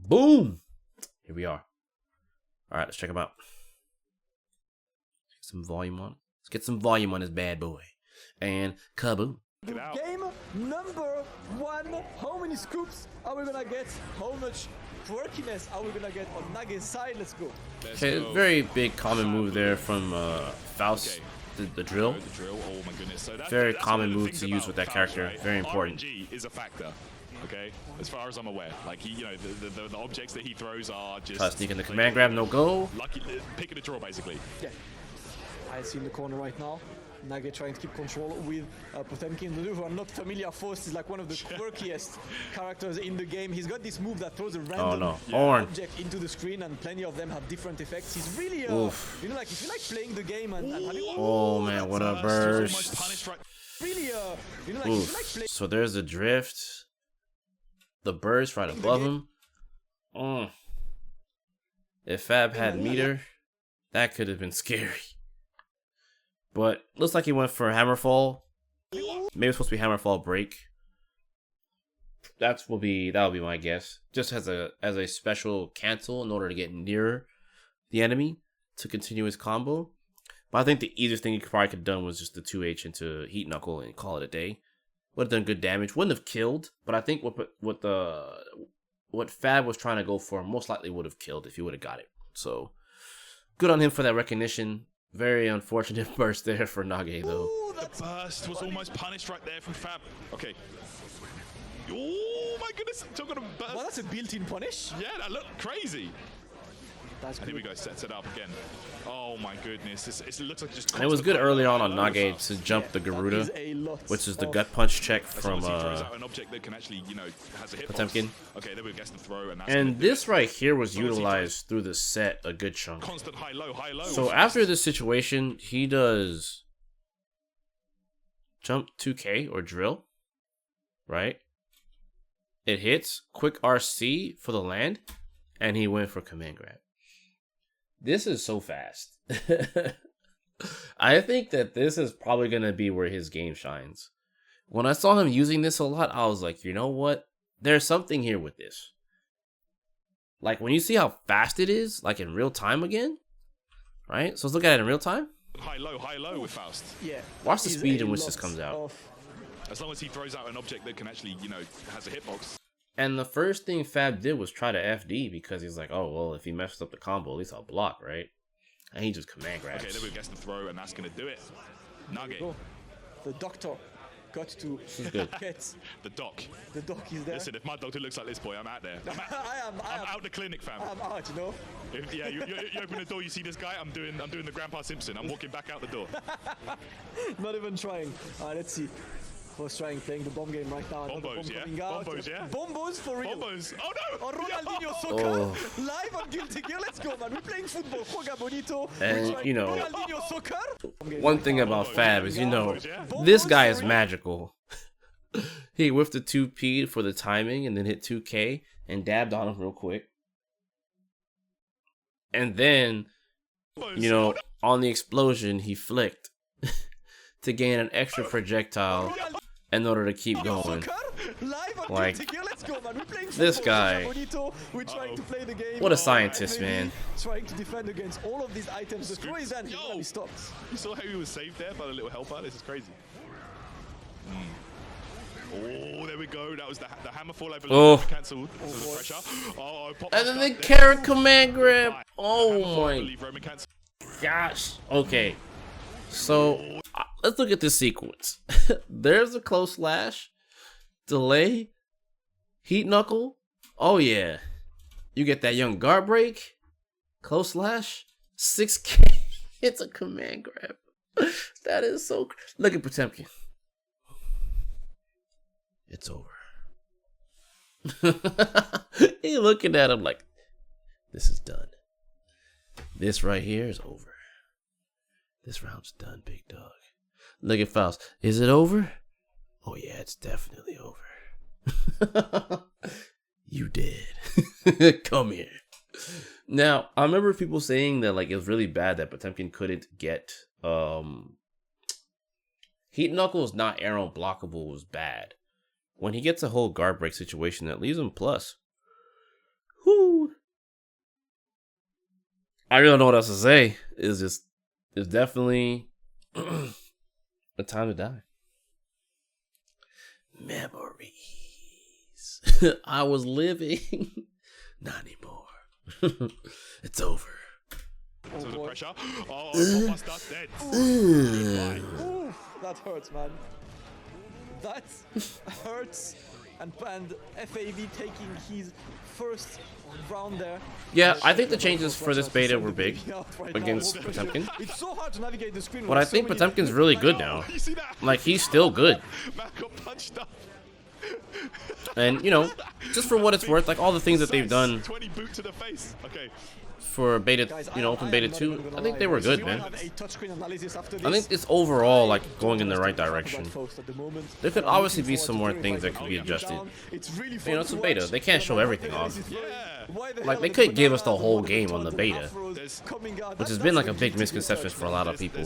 Boom! Here we are. All right, let's check him out. Some volume on. Let's get some volume on this bad boy. And kaboom. Game number 1. How many scoops are we gonna get? How much quirkiness are we gonna get on Nage's side? Let's go. Okay, very big common move there from Faust, the drill. Oh my goodness. So Very common move to use with that character. Right? Very important. RNG is a factor. Okay, as far as I'm aware, like he, the objects that he throws are just. Try to sneak in the command grab, no go. Lucky pick of the draw, basically. Yeah. I see in the corner right now. Nage trying to keep control with Potemkin. Those who are not familiar, Faust is like one of the quirkiest characters in the game. He's got this move that throws a random object into the screen, and plenty of them have different effects. He's really, you know, like if you like playing the game and having. Oh man, what a burst! Really, you know, like if you like playing. So there's a drift. The burst right above him. If Fab had meter, that could have been scary. But looks like he went for Hammerfall. Maybe it's supposed to be Hammerfall break. That'll be my guess. Just as a special cancel in order to get nearer the enemy to continue his combo. But I think the easiest thing he probably could have done was just the 2H into Heat Knuckle and call it a day. Would have done good damage. Wouldn't have killed, but I think what Fab was trying to go for most likely would have killed if he would have got it. So good on him for that recognition. Very unfortunate burst there for Nage, though. Ooh, the burst was almost punished right there from Fab. Okay. Oh my goodness! Talking about burst. Well, that's a built-in punish. Yeah, that looked crazy. That's and here we go, sets it up again. Oh my goodness, it looks like just. And it was good early on Nage to jump the Garuda, which is the gut punch check from Potemkin. Okay, then we guess the throw, and this right here was utilized through the set a good chunk. Constant high low. So after this situation, he does jump 2K or drill, right? It hits quick RC for the land, and he went for command grab. This is so fast. I think that this is probably going to be where his game shines. When I saw him using this a lot, I was like, you know what? There's something here with this. Like, when you see how fast it is, like in real time again, right? So let's look at it in real time. High low with Faust. Yeah. Watch the speed in which this comes out. As long as he throws out an object that can actually, has a hitbox. And the first thing Fab did was try to FD because he's like, oh, well, if he messed up the combo, at least I'll block, right? And he just command grabs. Okay, then we guess the throw, and that's going to do it. Nage. The doctor got to get the doc. The doc is there. Listen, if my doctor looks like this, boy, I'm out there. I'm out the clinic, fam. I'm out, you know? You open the door, you see this guy, I'm doing the Grandpa Simpson. I'm walking back out the door. Not even trying. Let's see. First trying playing the bomb game right now. Bombos, yeah? Bombos, yeah? Bombos for real. Bombos. Oh no! Oh, Ronaldinho soccer. Live on Guilty Gear. Let's go, man. We're playing football. Joga bonito. And, you know, Ronaldinho soccer. One thing about Fab is, you know, this guy is magical. He whiffed the 2P for the timing and then hit 2K and dabbed on him real quick. And then, you know, on the explosion, he flicked to gain an extra projectile in order to keep going. Like, this guy, what a scientist, man. Trying to defend against all of these items. The throw is done. He stops. You saw how he was saved there by the little helper? This is crazy. Oh, there we go. That was the Hammerfall, I believe. Cancelled. So the pressure. And then the carrot command grab. Oh my gosh. Okay. So let's look at this sequence. There's a close slash, delay, heat knuckle. Oh yeah, you get that young guard break, close slash, 6K. It's a command grab. That is so. Look at Potemkin. It's over. He looking at him like, this is done. This right here is over. This round's done, big dog. Look at Faust. Is it over? Oh yeah, it's definitely over. You did. Come here. Now, I remember people saying that like it was really bad that Potemkin couldn't get Heat Knuckle is not arrow blockable was bad. When he gets a whole guard break situation, that leaves him plus. Whoo. I really don't know what else to say. It's definitely a time to die. Memories. I was living. Not anymore. It's over. So the pressure. Oh, Popmaster dead. Ooh, that hurts, man. That hurts. And FAB taking his first round there. Yeah, I think the changes for this beta were big against Potemkin. It's so hard to navigate the screen. But I think Potemkin's really good now. Like, he's still good. And, you know, just for what it's worth, like all the things that they've done 20 boot to the face. Okay. For beta, you know, open beta 2, I think they were good, man. I think it's overall like going in the right direction. There could obviously be some more things that could be adjusted. You know, it's a beta. They can't show everything off. Like, they could give us the whole game on the beta, which has been like a big misconception for a lot of people.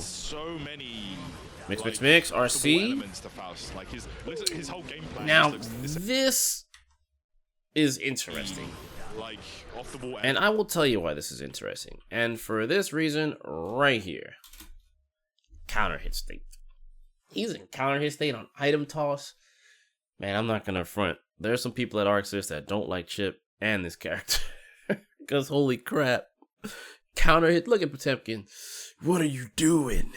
Mix, RC. Now, this is interesting. And I will tell you why this is interesting. And for this reason right here. Counter hit state. He's in counter hit state on item toss. Man, I'm not gonna front. There's some people at Arxis that don't like Chip and this character. Because holy crap. Counter hit. Look at Potemkin. What are you doing?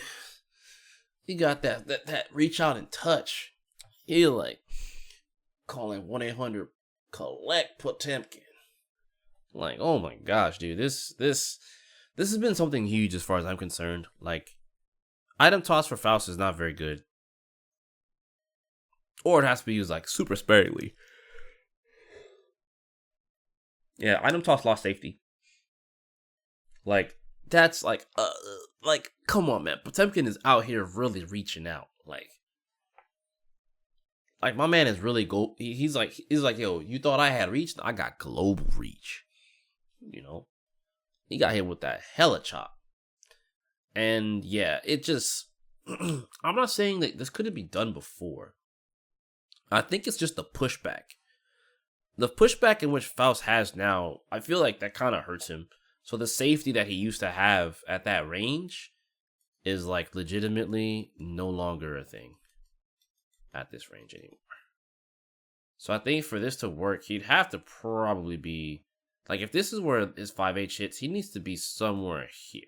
He got that reach out and touch. He like calling 1-800 collect Potemkin. Like, oh my gosh, dude, this has been something huge as far as I'm concerned. Like, item toss for Faust is not very good. Or it has to be used like super sparingly. Yeah, item toss lost safety. Like, that's like come on, man. Potemkin is out here really reaching out. Like my man is really he's like, yo, you thought I had reach? I got global reach. You know, he got hit with that hella chop. And yeah, it just, I'm not saying that this couldn't be done before. I think it's just the pushback. The pushback in which Faust has now, I feel like that kind of hurts him. So the safety that he used to have at that range is like legitimately no longer a thing at this range anymore. So I think for this to work, he'd have to probably be, like, if this is where his 5H hits, he needs to be somewhere here.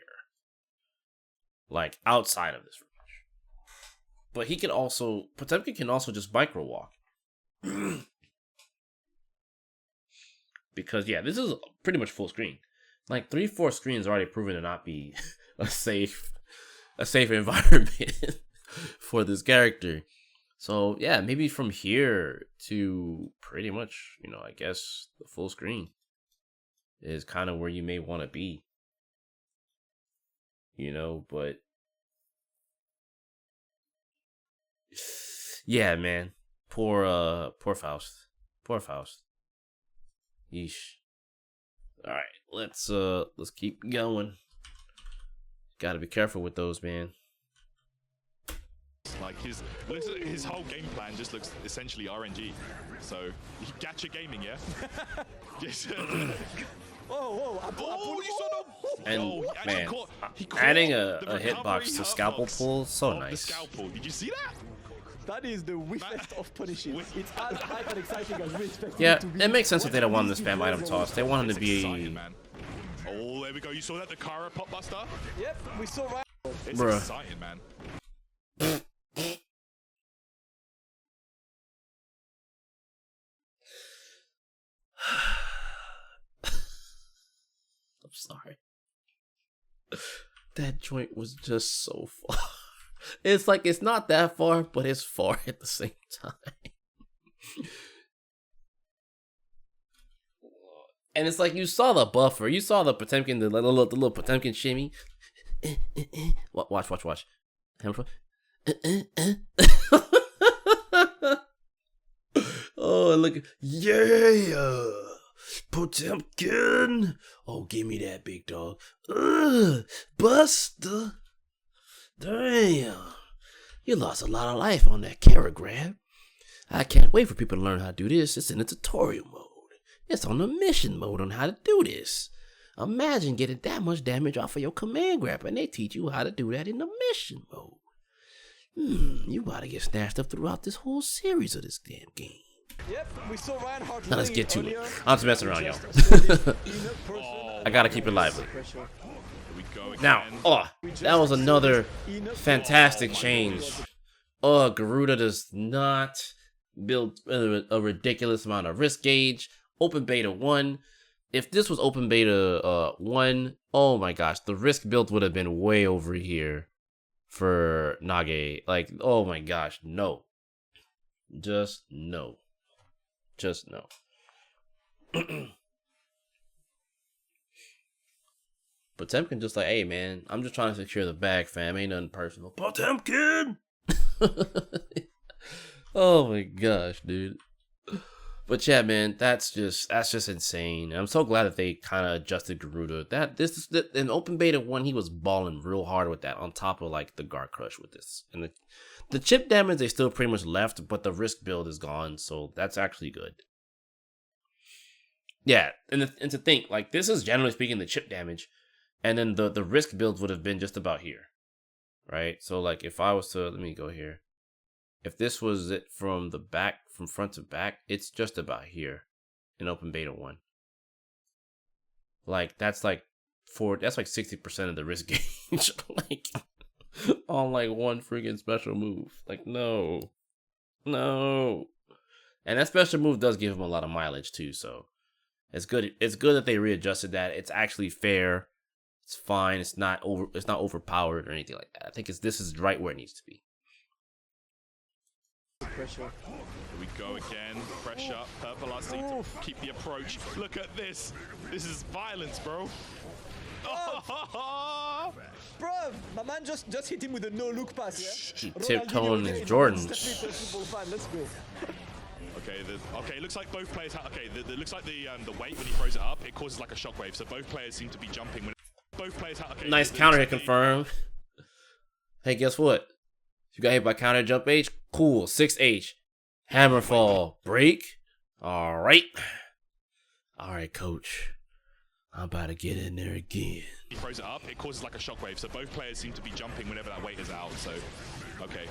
Like, outside of this range. But he can also, Potemkin can also just micro walk. Because, yeah, this is pretty much full screen. Like, 3-4 screens already proven to not be a safe environment for this character. So, yeah, maybe from here to pretty much, you know, I guess the full screen is kind of where you may want to be. You know, but yeah, man. Poor Faust. Poor Faust. Yeesh. Alright, let's keep going. Gotta be careful with those, man. Like his whole game plan just looks essentially RNG. So gacha gaming, yeah. Yes. Whoa! You saw them. And man, adding a hitbox to scalpel pull, so nice. The scalpel. Did you see that? That is the whiffest of punishing. It's as hype and exciting as we expect. Yeah, it to be. it makes sense if they don't want him to spam item toss. They want him to be. Exciting, man. Oh, there we go. You saw that, the Kara pop buster? Yep, we saw right. It's Bruh. exciting, man. I'm sorry. That joint was just so far. It's like it's not that far, but it's far at the same time. And it's like you saw the buffer, you saw the Potemkin, the little Potemkin shimmy. Watch. Oh, look, yeah, Potemkin. Oh, give me that, big dog. Buster. Damn, you lost a lot of life on that carrot grab. I can't wait for people to learn how to do this. It's in a tutorial mode. It's on the mission mode on how to do this. Imagine getting that much damage off of your command grab, and they teach you how to do that in the mission mode. You about to get snatched up throughout this whole series of this damn game. Yep, we saw Ryan Hart. Now let's get to it. I'm just messing around, y'all. I gotta keep it lively. Now, that was another fantastic change. Garuda does not build a ridiculous amount of risk gauge. Open beta 1. If this was open beta 1, oh my gosh, the risk build would have been way over here for Nage. Like, oh my gosh, no. Just no. Just no. Potemkin just like, hey man, I'm just trying to secure the bag, fam. Ain't nothing personal. Potemkin! Oh my gosh, dude. But yeah, man, that's just insane. I'm so glad that they kind of adjusted Garuda. In open beta 1, he was balling real hard with that, on top of like the guard crush with this. And the chip damage they still pretty much left, but the risk build is gone, so that's actually good. Yeah, and to think, like, this is generally speaking the chip damage, and then the risk build would have been just about here, right? So like if I was to, let me go here. If this was it from the back, from front to back, it's just about here in open beta 1. Like that's like 60% of the risk gauge, like on like one freaking special move. Like no. And that special move does give him a lot of mileage too, so it's good. It's good that they readjusted that. It's actually fair. It's fine. It's not overpowered or anything like that. I think this is right where it needs to be. Pressure. Here we go again. Pressure. Purple RC to keep the approach. Look at this. This is violence, bro. Bro, my man just hit him with a no-look pass, yeah? He tiptoeing his Jordans. Let's go. Okay, looks like both players it looks like the weight when he throws it up, it causes like a shockwave, so both players seem to be jumping when both players nice counter hit confirmed. Hey, guess what? You got hit by counter jump H? Cool. 6H. Hammer fall. Break. Alright, coach. I'm about to get in there again. He throws it up, it causes like a shockwave, so both players seem to be jumping whenever that weight is out, so okay.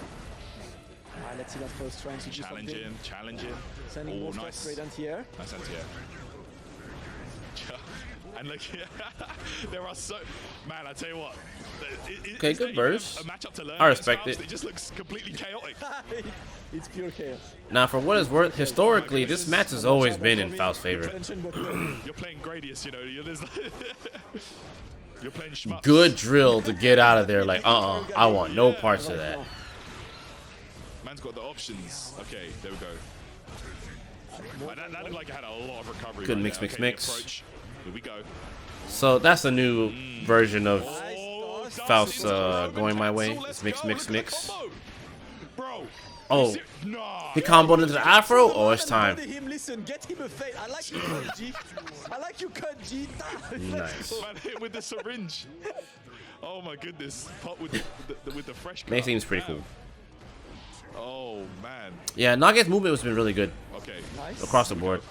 Alright, let's see that first trying to challenging. Sending more nice. Straight anti-air. Nice anti-air. And look, there are so... Man, I tell you what. Okay, good burst. A matchup to learn. I respect it. It just looks completely chaotic. It's pure chaos. Now, for what it's worth, historically, this match has always been in Faust's favor. You're playing Gradius, you know. You're playing Schmucks. Good drill to get out of there. Like, I want no parts of that. Man's got the options. Okay, there we go. That looked like it had a lot of recovery. Good right mix. Here we go. So that's a new version of Faust going my way. It's mix. Bro. Oh, he comboed into the afro. Oh, it's time. Listen, get him a fade. I like you, cut G. I like you, cut G. Nice. Man hit with the syringe. Oh my goodness. Pop with the fresh. Makes seems pretty cool. Oh man. Yeah, Nage's movement has been really good. Okay. Across the board.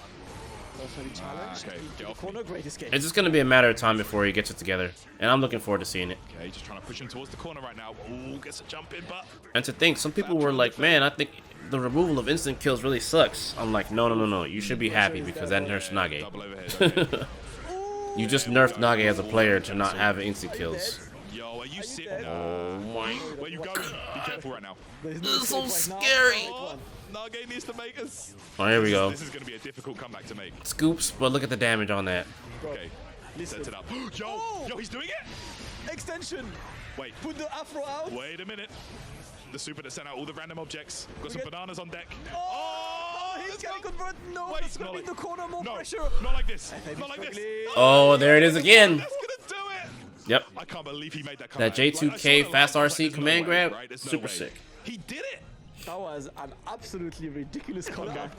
Okay, get off me. It's just gonna be a matter of time before he gets it together, and I'm looking forward to seeing it. Okay, just trying to push him towards the corner right now. Ooh, gets a jump in, but. And to think, some people were like, "Man, I think the removal of instant kills really sucks." I'm like, no. You should be happy because that nerfs Nage. You just nerfed Nage as a player to not have instant kills. Yo, are you sitting? Oh my! Where you going? Be careful right now. This is so scary. Nage needs to make us. Oh, here we go. This is going to be a difficult comeback to make. Scoops, but look at the damage on that. Okay, sets it up. Yo, he's doing it. Extension. Wait. Put the afro out. Wait a minute. The super that sent out all the random objects. Got some bananas on deck. He's going to convert. No, wait, it's going to be in the corner. More pressure. Not like this. Not like this. Oh, there it is again. That's going to do it. Yep. I can't believe he made that comeback. That J2K fast RC command grab, super sick. He did it. That was an absolutely ridiculous comeback.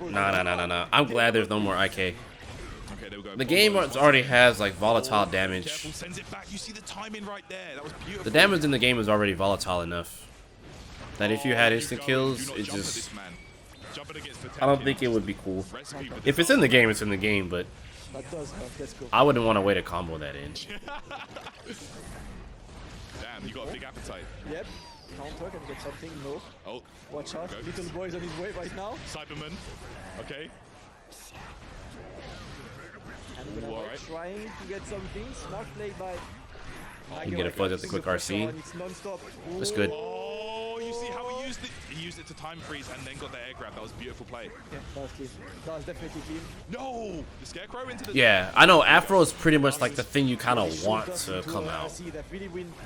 No. I'm glad there's no more IK. Okay, there we go. The game already has like volatile damage. Careful, sends it back. You see the timing right there. That was beautiful. The damage in the game is already volatile enough that if you had instant kills, it just jumping against I don't Potemkin. think it would be cool. Recipe for If it's in the game, it's in the game, but That does help. Let's go. I wouldn't want to wait to combo that in. Damn, you got a big appetite. Yep. Counter, can get something? No. Oh, Watch out. Go. Little boy's on his way right now. Cyberman. Okay. And Ooh, alright. trying to get something. Smart play by. You can get a fuzz at the quick RC. It's non-stop. That's good. Oh, you see how he used it? He used it to time freeze and then got the air grab. That was a beautiful play. Yeah, that was clean. That was definitely clean. No! The Scarecrow into the... Yeah, I know Afro is pretty much like the thing you kind of want to come out.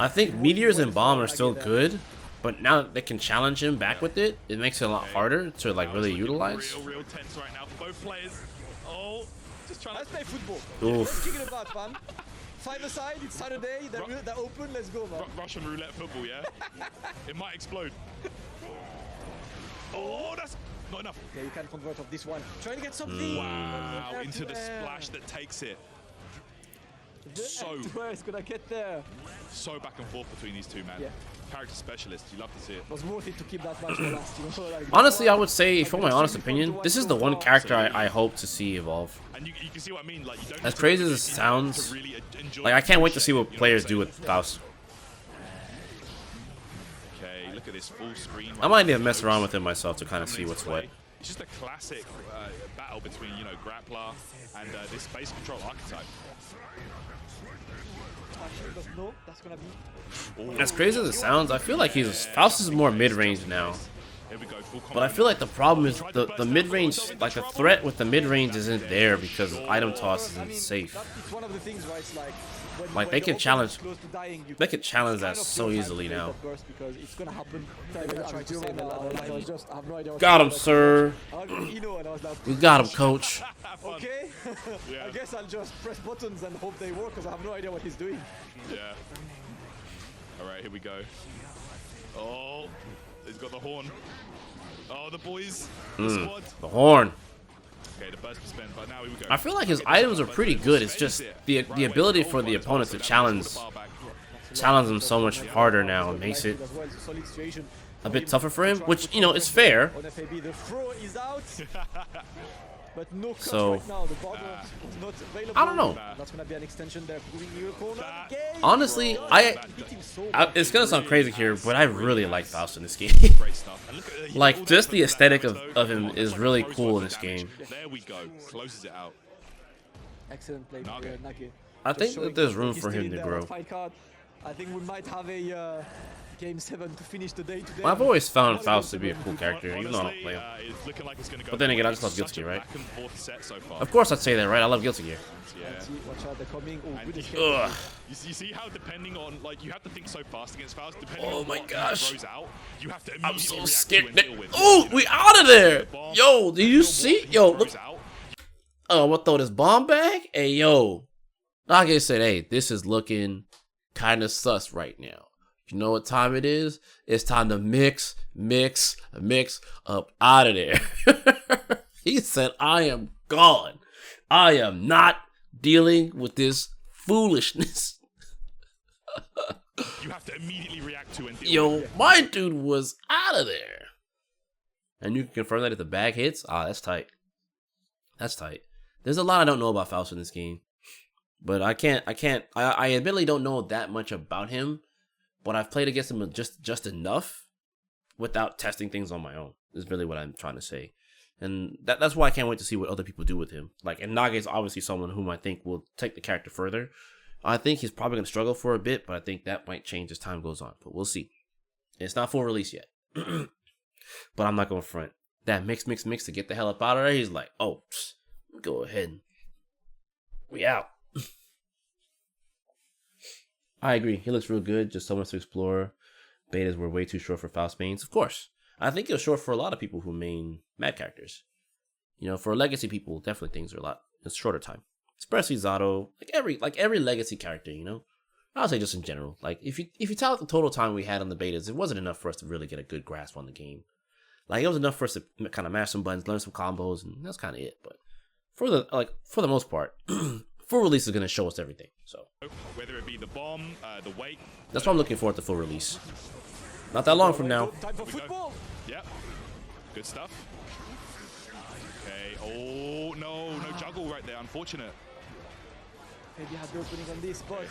I think Meteors and Bomb are still good, but now that they can challenge him back with it, it makes it a lot harder to like really utilize. Real tense right now for both players. Oh, just trying Let's to... play football. Oof. Kicking about, fun. Five-a-side, it's Saturday, they're open, let's go, man. Russian roulette football, yeah? It might explode. Oh, that's not enough. Yeah, you can convert off this one. Trying to get something. Wow, Air into to the air. splash that takes it. So- And where is gonna get there? So back and forth between these two, man. Yeah. Character specialists, you love to see it. It was worth it to keep that match for last, you know? Like, Honestly, I would say, for my honest opinion, this is the one character I hope to see evolve. And you can see what I mean. Like, you don't As have to crazy as really it get into sounds, to really enjoy like I can't wait to the see what shit, you know players I'm do saying? with Faust. Okay, look at this full screen. I might even mess around with it myself to kind of see what's what. It's just a classic battle between, you know, grappler and this space control archetype. No, that's gonna be. As crazy as it sounds, I feel like Faust is more mid-range now. Here we go, full combo. But I feel like the problem is the mid-range, like the threat with the mid-range isn't there because item toss isn't safe. It's one of the things, right? It's like, Like, they the can opponent challenge- is close to dying, you they can challenge that kind of so feel easily bad to now. play that burst because it's gonna happen. I tried to say that, I was just, I have no idea what Got to him, do. sir. I was, you know, and I was like, We got him, coach. okay, Yeah. I guess I'll just press buttons and hope they work because I have no idea what he's doing. Yeah. All right, here we go. Oh, he's got the horn. Oh, the boys, the squad. The horn. Okay, the burst was spent, but now we go. I feel like his items are pretty good. It's just the ability for the opponent to challenge him so much harder now. It makes it As well, it's a solid situation. a bit tougher for him, which, you know, is fair. On FAB, the throw is out, but no cut So, right now. The bottom is not available. I don't know. That's gonna be an extension there. Moving near corner. Game. Honestly, Hit him so it's gonna sound crazy here, but I really like Faust in this game. Great stuff. And look at, Like, just the aesthetic of him is really cool in this game. There we go. Closes it out. excellent play, Nage. Nage. I Just think showing that there's that room he's for still him in to there, grow. that fight card. I think we might have a game 7 to finish the day today. I've always found Faust to be a cool character, even though I don't play him. It's looking like it's gonna go But then again, I it's just love such a Guilty Gear, right? back and forth set so far. Of course I'd say that, right? I love Guilty Gear. Yeah. See, watch out, they're coming. Oh, And good escape. Ugh. You see how depending on, like, you have to think so fast against Faust, depending Oh on my what gosh. he throws out, you have to I'm immediately so react scared. to and deal with. Oh, You know, we out of there! the bomb, Yo, do you what see? he Yo, throws look. out, Oh, I'm gonna throw this bomb back? Hey, yo. Nage said, hey, this is looking kind of sus right now. You know what time it is? It's time to mix up out of there. He said, I am gone. I am not dealing with this foolishness. you have to immediately react to and deal Yo, with. my dude was out of there. And you can confirm that if the bag hits? Ah, that's tight. That's tight. There's a lot I don't know about Faust in this game. But I admittedly don't know that much about him. But I've played against him just enough without testing things on my own, is really what I'm trying to say. And that's why I can't wait to see what other people do with him. Like, and Nage is obviously someone whom I think will take the character further. I think he's probably going to struggle for a bit, but I think that might change as time goes on. But we'll see. It's not full release yet. But I'm not going to front. That mix to get the hell up out of there, he's like, oh, go ahead. We out. I agree. He looks real good. Just so much to explore. Betas were way too short for Faust mains. Of course. I think it was short for a lot of people who main mad characters. You know, for legacy people, definitely things are a lot. It's shorter time. Especially Zato. Like every legacy character, you know? I'll say just in general. Like, if you tell the total time we had on the betas, it wasn't enough for us to really get a good grasp on the game. Like, it was enough for us to kind of mash some buttons, learn some combos, and that's kind of it. But for the most part, full release is going to show us everything. So Whether it be the bomb, the weight. that's why I'm looking forward to full release. Not that long from now. Time for football. Yep. Good stuff. Oh, no juggle right there. Unfortunate. Maybe had the opening on this, but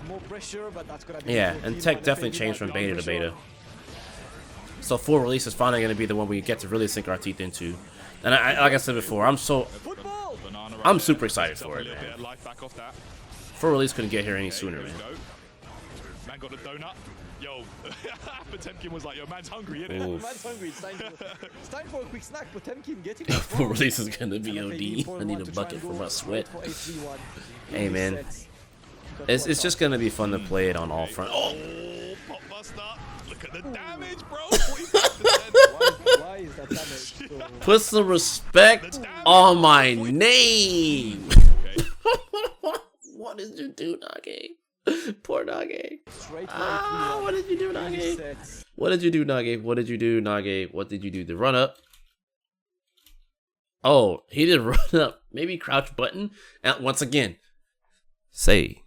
more pressure, but that's gonna be... Yeah, and tech definitely changed from beta to beta. So full release is finally going to be the one we get to really sink our teeth into. And like I said before, I'm super excited for it, man. Full release couldn't get here any sooner, man. Man got a donut. Yo, Potemkin was like, yo, man's hungry, isn't it? Man's hungry. It's time for a quick snack. Potemkin, get him. Full release is going to be OD. I need a bucket for my sweat. Hey, man. It's just going to be fun to play it on all fronts. Oh! Popbuster. Look at the damage, bro. Why is that damage? Put some respect on my name. What did you do, Nage? Poor Nage. What did you do, Nage? What did you do, Nage? What did you do, Nage? What did you do? The run up. Oh, he did run up. Maybe crouch button. And once again, say,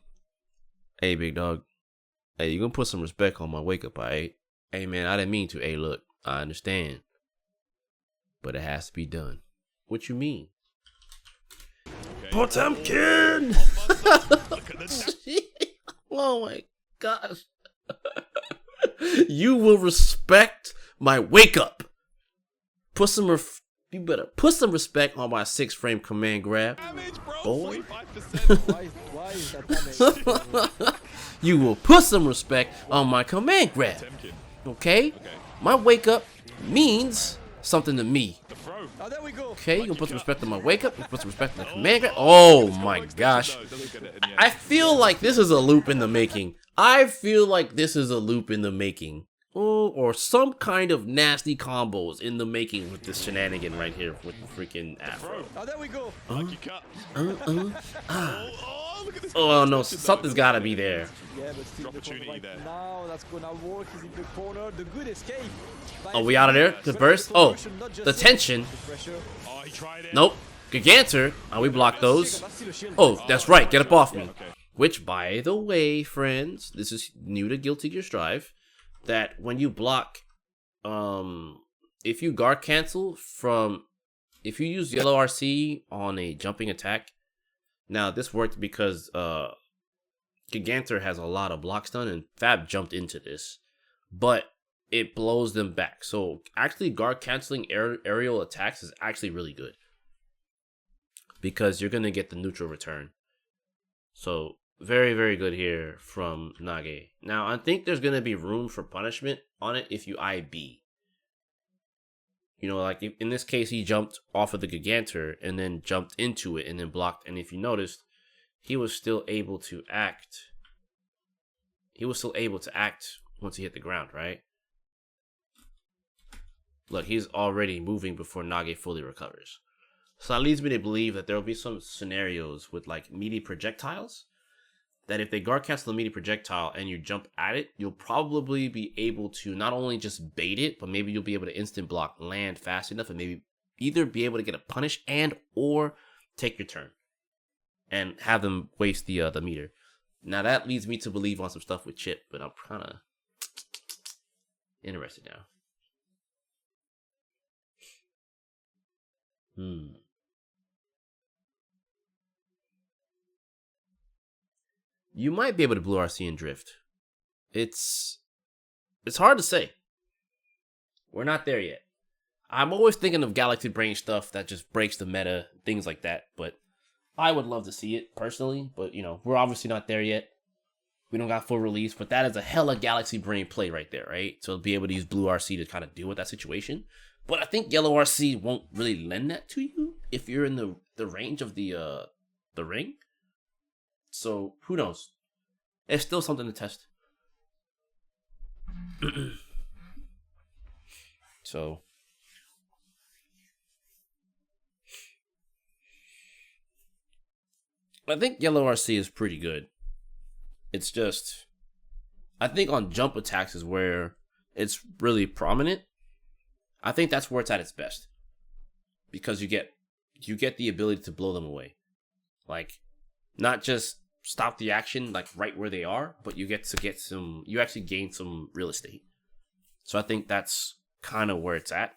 hey, big dog. Hey, you gonna put some respect on my wake up, alright? Hey, man, I didn't mean to. Hey, look, I understand. But it has to be done. What you mean? Okay. Potemkin! Oh my gosh. You will respect my wake up. You better put some respect on my 6-frame command grab. Damage, bro. Boy. Why is that damage? You will put some respect on my command grab. Okay? My wake up means something to me. Oh, there we go. Okay, you can put some respect on my wake up. You can put some respect on the command grab. Oh my gosh. I feel like this is a loop in the making. I feel like this is a loop in the making. Oh, or some kind of nasty combos in the making with this shenanigan right here with the freaking afro. Oh, there we go. Oh no, something's gotta be there. Yeah, but still opportunity there. Now that's gonna work. He's in the corner. The good escape. Oh, we out of there? Good burst. Oh, the tension. Oh, he tried it. Nope. Gigantor. Oh, we blocked those. Oh, that's right. Get up off me. Which, by the way, friends, this is new to Guilty Gear Strive. That when you block, if you guard cancel from, if you use yellow RC on a jumping attack. Now this worked because Gigantor has a lot of block stun and Fab jumped into this, but it blows them back. So actually guard canceling aerial attacks is actually really good because you're gonna get the neutral return. So very, very good here from Nage. Now I think there's gonna be room for punishment on it if you IB. You know, like in this case, he jumped off of the Gigantor and then jumped into it and then blocked. And if you noticed, he was still able to act. He was still able to act once he hit the ground, right? Look, he's already moving before Nage fully recovers. So that leads me to believe that there will be some scenarios with like meaty projectiles. That if they guard cancel the meaty projectile and you jump at it, you'll probably be able to not only just bait it, but maybe you'll be able to instant block land fast enough and maybe either be able to get a punish and or take your turn and have them waste the meter. Now that leads me to believe on some stuff with Chip, but I'm kind of interested now. You might be able to blue RC and drift. It's hard to say. We're not there yet. I'm always thinking of Galaxy Brain stuff that just breaks the meta, things like that. But I would love to see it personally. But, you know, we're obviously not there yet. We don't got full release. But that is a hella Galaxy Brain play right there, right? So be able to use blue RC to kind of deal with that situation. But I think yellow RC won't really lend that to you if you're in the range of the ring. So, who knows? It's still something to test. So. I think yellow RC is pretty good. It's just, I think on jump attacks is where it's really prominent. I think that's where it's at its best. Because you get the ability to blow them away. Like, not just stop the action like right where they are, but you actually gain some real estate. So I think that's kind of where it's at.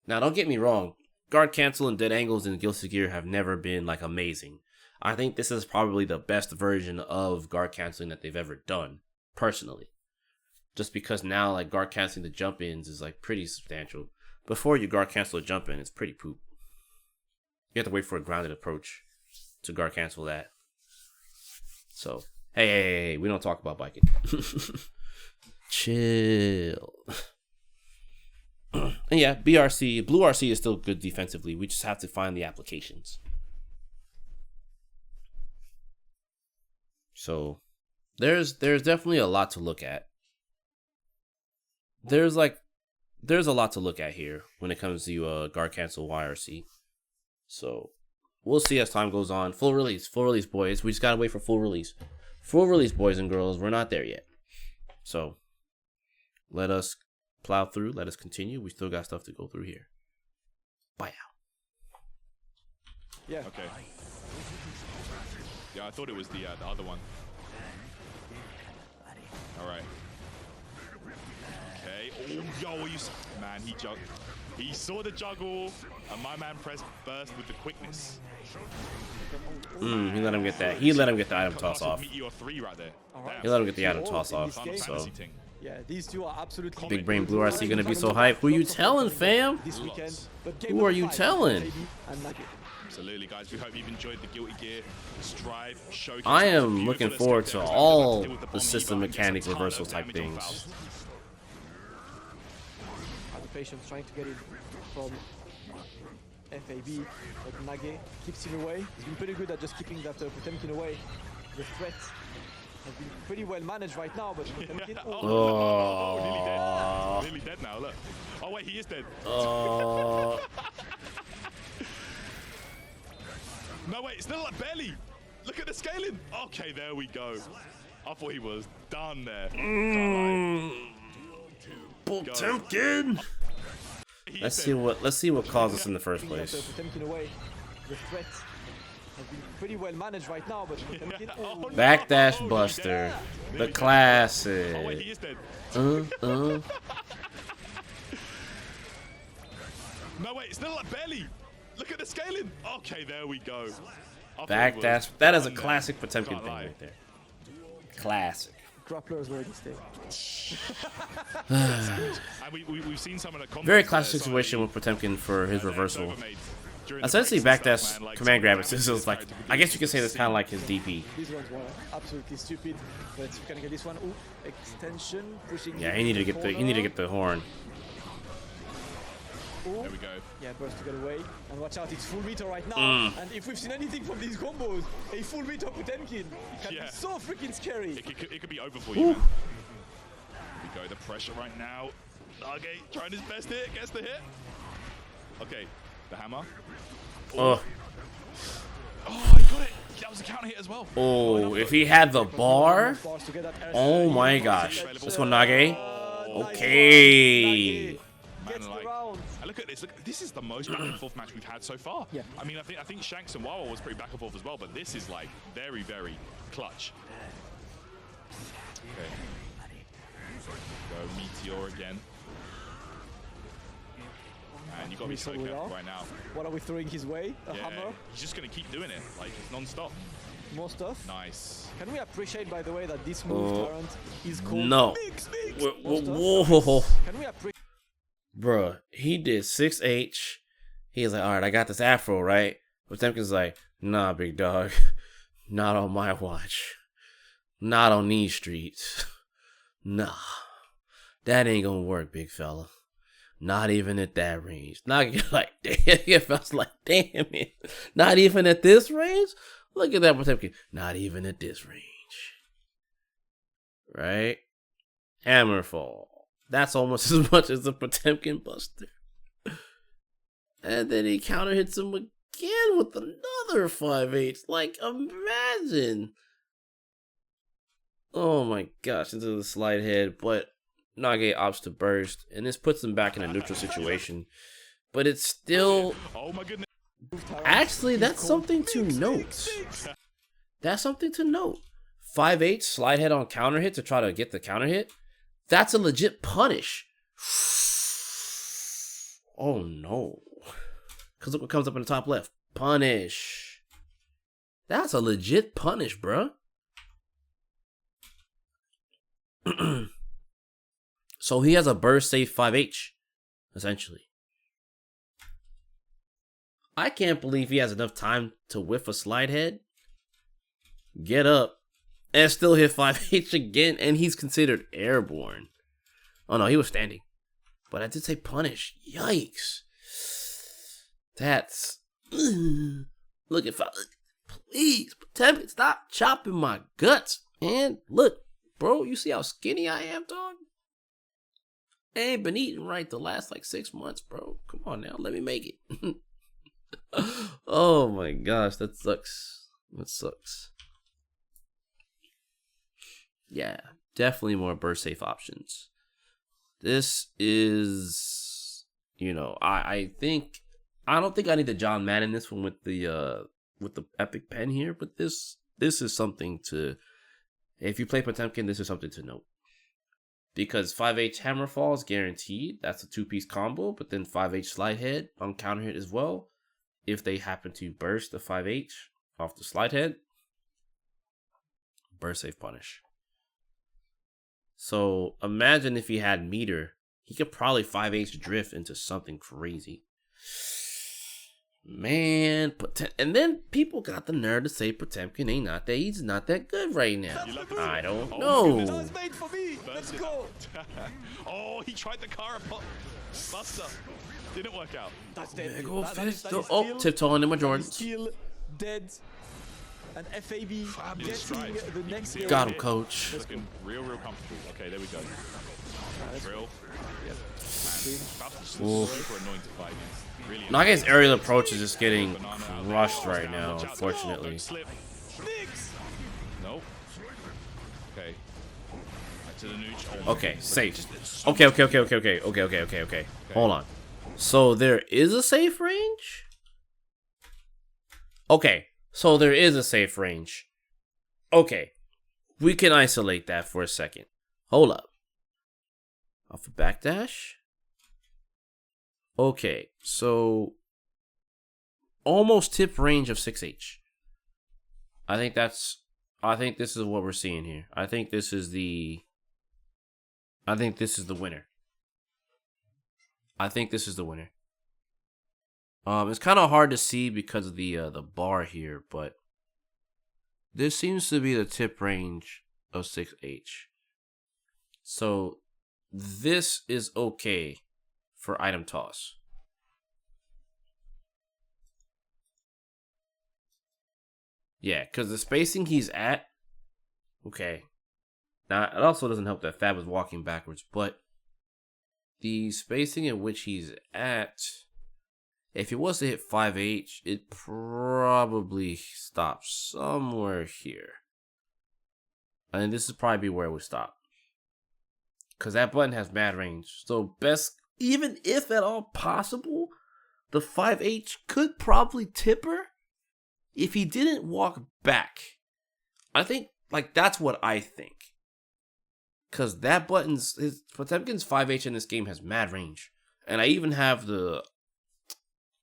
Now don't get me wrong, guard cancel and dead angles in Guilty Gear have never been like amazing. I think this is probably the best version of guard canceling that they've ever done, personally. Just because now like guard canceling the jump ins is like pretty substantial. Before you guard cancel a jump in, it's pretty poop. You have to wait for a grounded approach to guard cancel that. So hey, we don't talk about biking. Chill. And yeah, Blue RC is still good defensively. We just have to find the applications. So there's definitely a lot to look at. There's a lot to look at here when it comes to guard cancel YRC. So we'll see as time goes on. Full release, boys. We just gotta wait for full release. Full release, boys and girls. We're not there yet. So let us plow through. Let us continue. We still got stuff to go through here. Bye out. Yeah. Okay. Yeah, I thought it was the other one. All right. Okay. Oh, yo, man, he saw the juggle, and my man pressed burst with the quickness. He let him get that. He let him get the item toss off. Meteor 3 right there. He let him get the item toss off. So yeah, these two are absolutely Big Brain Blue RC gonna be so hype. Who you telling, fam? this weekend. Who are you telling? Absolutely, guys. We hope you've enjoyed the Guilty Gear Strive showcase. I am looking forward to all the system mechanic reversal type things. Patience trying to get it from FAB, but Nage keeps him away. He's been pretty good at just keeping that Potemkin away. The threat has been pretty well managed right now, but Potemkin... Nearly dead now, look. Oh wait, he is dead. No wait, it's still like barely. Look at the scaling. Okay, there we go. I thought he was done there. Potemkin. Let's see what caused us in the first place. The threat has been pretty well managed right now, but Backdash Buster, the classic. Oh wait, he is dead. No wait, it's still like barely. Look at the scaling. Okay, there we go. Backdash. That is a classic Potemkin thing right there. Classic. Grappler is where they stay. And we've seen some of the very classic situation with Potemkin for his reversal. Essentially, backdash command grab is like, I guess you could say that's kind of like his DP. These ones were absolutely stupid, but you can get this one. Ooh, extension pushing. Yeah, he needed to get the horn. Ooh. There we go. Yeah, burst to get away. And watch out, it's full meter right now. And if we've seen anything from these combos, a full meter Potemkin can be so freaking scary. It could be over for you, man. Here we go, the pressure right now. Nage trying his best hit, gets the hit. Okay, the hammer. Oh, he got it. That was a counter hit as well. Oh, if he had the bar. Oh my gosh. Let's go, Nage. Okay. Man, like, look at this. Look, this is the most back and forth match we've had so far. Yeah. I mean, I think Shanks and Wawa was pretty back and forth as well, but this is like very, very clutch. Okay. Go Meteor again. And you got to be so careful right now. What are we throwing his way? A hammer? He's just going to keep doing it, like it's non-stop. More stuff. Nice. Can we appreciate, by the way, that this move current is called Mix? Whoa. Can we appreciate? Bruh, he did 6H. He's like, all right, I got this afro, right? Potemkin's like, nah, big dog. Not on my watch. Not on these streets. Nah. That ain't gonna work, big fella. Not even at that range. Not like, damn, I was like, damn it. Not even at this range? Look at that Potemkin. Not even at this range. Right? Hammerfall. That's almost as much as a Potemkin Buster. And then he counter hits him again with another 5/8. Like, imagine. Oh my gosh, into the slide head. But Nage opts to burst. And this puts him back in a neutral situation. But it's still... Oh my goodness. Actually, that's something to note. That's something to note. 5/8 slide head on counter hit to try to get the counter hit. That's a legit punish. Oh no. Because look what comes up in the top left. Punish. That's a legit punish, bruh. So he has a burst safe 5H, essentially. I can't believe he has enough time to whiff a slide head, get up, and still hit 5H again, and he's considered airborne. Oh no, he was standing. But I did say punish. Yikes. That's... Look at... Please, Potemkin, stop chopping my guts. And look, bro, you see how skinny I am, dog? I ain't been eating right the last like 6 months, bro. Come on now, let me make it. Oh my gosh, that sucks. That sucks. Yeah, definitely more burst safe options. This is, you know, I don't think I need to John Madden this one with the epic pen here, but this is something to, if you play Potemkin, this is something to note. Because 5H hammer fall is guaranteed. That's a 2-piece combo, but then 5H slide head on counter hit as well. If they happen to burst the 5H off the slide head, burst safe punish. So imagine if he had meter, he could probably 5H drift into something crazy. Man, and then people got the nerve to say Potemkin ain't not that, he's not that good right now. I don't know. That was made for me. Let's go. Oh, he tried the car buster. Didn't work out. That's dead. There go That fist. is Oh, still- tiptoeing in my that is Jordans. Still dead. And FAB Fabulous getting stride. the next game. Got him, coach. Looking real comfortable. Okay, there we go. Drill. Faust is super annoying to fight. Really Nage's aerial approach is just getting banana out crushed there. right now, Watch out. unfortunately. Don't slip. Nope. Okay. Back to the Nage. Oh, Okay, safe. Okay. Hold on. So there is a safe range? Okay, so there is a safe range. Okay, we can isolate that for a second. Hold up. Off a backdash? Okay, so almost tip range of 6H. I think this is what we're seeing here. I think this is the winner. It's kind of hard to see because of the bar here, but this seems to be the tip range of 6H. So this is okay for item toss. Yeah, because the spacing he's at, okay. Now, it also doesn't help that Fab is walking backwards, but the spacing at which he's at, if he was to hit 5H, it probably stops somewhere here. And this is probably where it would stop. Because that button has mad range. So best, even if at all possible, the 5H could probably tip her if he didn't walk back. I think, like, that's what I think. Because that button's, Potemkin's 5H in this game has mad range. And I even have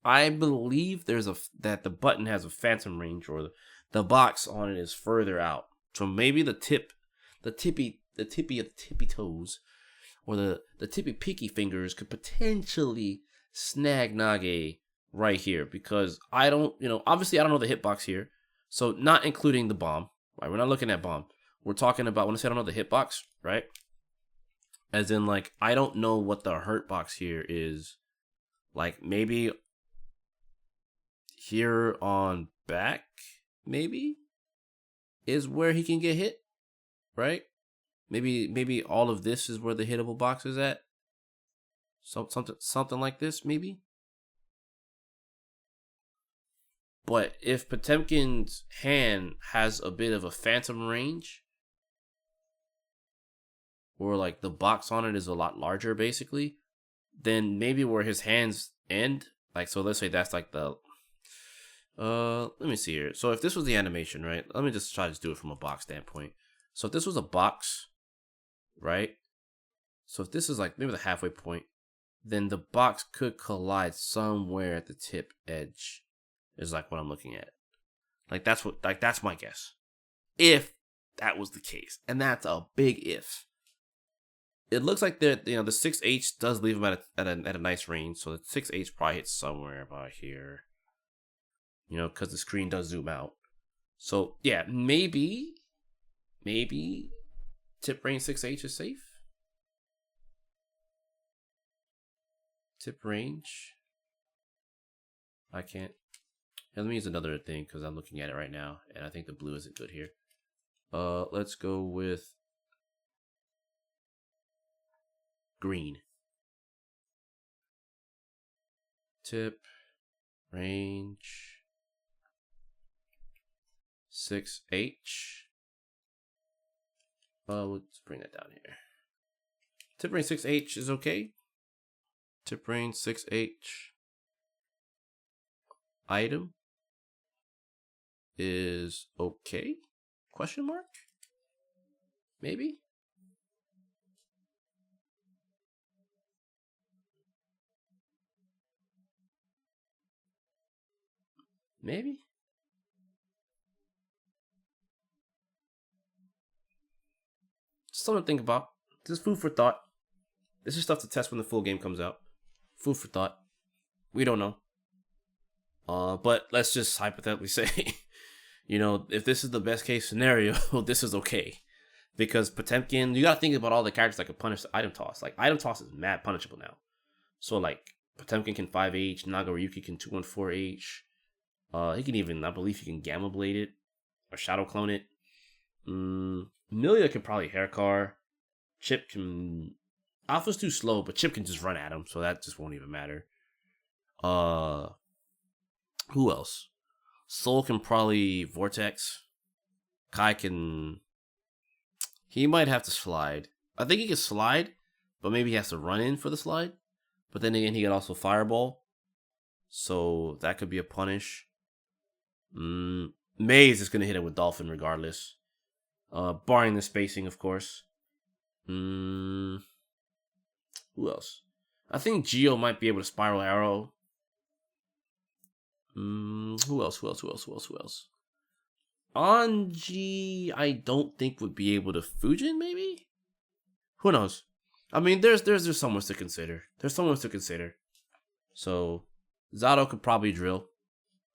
I believe that the button has a phantom range, or the box on it is further out. So maybe the tippy toes, or the tippy pinky fingers could potentially snag Nage right here, because I don't, obviously I don't know the hitbox here, so not including the bomb, right? We're not looking at bomb. We're talking about, when I say I don't know the hitbox, right? As in, like, I don't know what the hurt box here is. Like, maybe here on back, maybe, is where he can get hit, right? Maybe all of this is where the hittable box is at. Something like this, maybe. But if Potemkin's hand has a bit of a phantom range, or like the box on it is a lot larger, basically, then maybe where his hands end, like, so let's say that's like the, let me see here. So if this was the animation, right? Let me just try to do it from a box standpoint. So if this was a box, right? So if this is like maybe the halfway point, then the box could collide somewhere at the tip edge. Is like what I'm looking at. Like that's my guess. If that was the case, and that's a big if. It looks like the 6H does leave him at a nice range, so the 6H probably hits somewhere about here. Because the screen does zoom out. So yeah, maybe tip range 6H is safe. Tip range. I can't. Let me use another thing because I'm looking at it right now, and I think the blue isn't good here. Let's go with green. Tip range 6H. Let's bring that down here. Tip range 6H is okay. Tip range 6H. Item is okay? Question mark? Maybe? Maybe? Something to think about. This is food for thought. This is stuff to test when the full game comes out. Food for thought. We don't know. But let's just hypothetically say, if this is the best case scenario, this is okay. Because Potemkin, you gotta think about all the characters that can punish the item toss. Like, item toss is mad punishable now. So, like, Potemkin can 5H, Nagaryuki can 214H. He can even, I believe he can Gamma Blade it. Or Shadow Clone it. Milia can probably Haircar. Chip can... Alpha's too slow, but Chip can just run at him, so that just won't even matter. Who else? Soul can probably Vortex. Kai can... He might have to slide. I think he can slide, but maybe he has to run in for the slide. But then again, he can also Fireball. So that could be a punish. Maze is going to hit it with Dolphin regardless. Barring the spacing, of course. Who else? I think Geo might be able to Spiral Arrow. Who else? Anji, I don't think would be able to Fujin, maybe? Who knows? I mean, there's someone to consider. So, Zato could probably drill.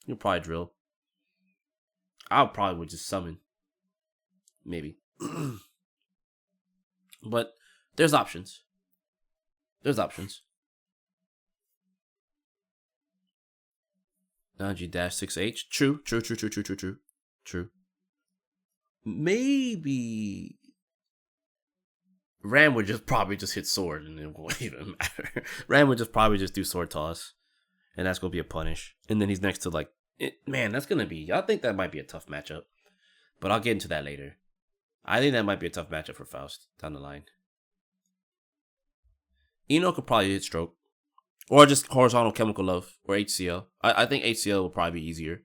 He'll probably drill. I probably would just summon. Maybe. But there's options. Nage dash 6H. True. Maybe Ram would probably just hit sword and it won't even matter. Ram would probably just do sword toss. And that's going to be a punish. And then he's next to I think that might be a tough matchup. But I'll get into that later. I think that might be a tough matchup for Faust down the line. Eno could probably hit stroke. Or just horizontal chemical love. Or HCL. I think HCL will probably be easier.